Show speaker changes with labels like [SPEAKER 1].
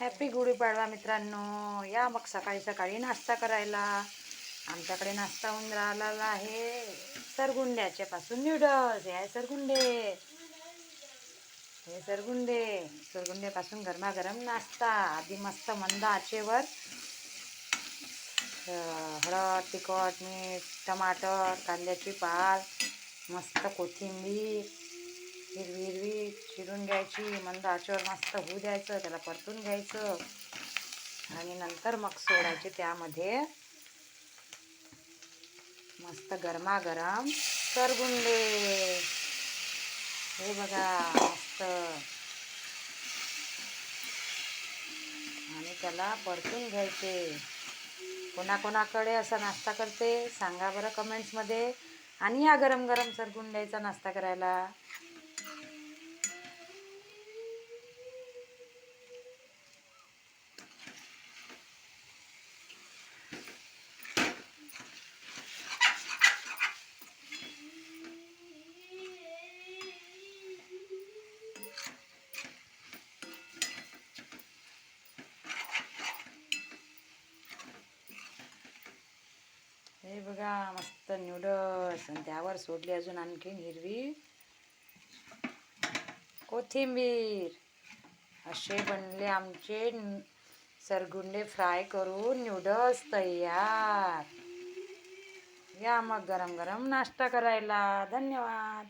[SPEAKER 1] Happy Gudi Padwa मित्रांनो. या मग सकाळी सकाळी नाश्ता करायला. आमच्याकडे नाश्ता होऊन राहिलेला आहे सरगुंड्याच्या पासून न्यूडल्स. हे सरगुंडे, हे सरगुंड्यापासून गरमागरम नाश्ता. आधी मस्त मंद आचेवर हळद, तिखट, मीठ, टमाटर, कांद्याची पात, मस्त कोथिंबीर हिरवी हिरवी चिरून घ्यायची. मंद आचेवर मस्त होऊ द्यायचं, त्याला परतून घ्यायचं आणि नंतर मग सोडायचे त्यामध्ये मस्त गरमागरम सरगुंडे. हे बघा मस्त, आणि त्याला परतून घ्यायचे. कोणाकोणाकडे असा नाश्ता करते सांगा बरं कमेंट्समध्ये. आणि या गरम गरम सरगुंड्याचा नाश्ता करायला. हे बघा मस्त न्यूडल्स, आणि त्यावर सोडली अजून आणखीन हिरवी कोथिंबीर. असे बनले आमचे सरगुंडे फ्राय करून न्यूडल्स तयार. या मग गरम गरम नाश्ता करायला. धन्यवाद.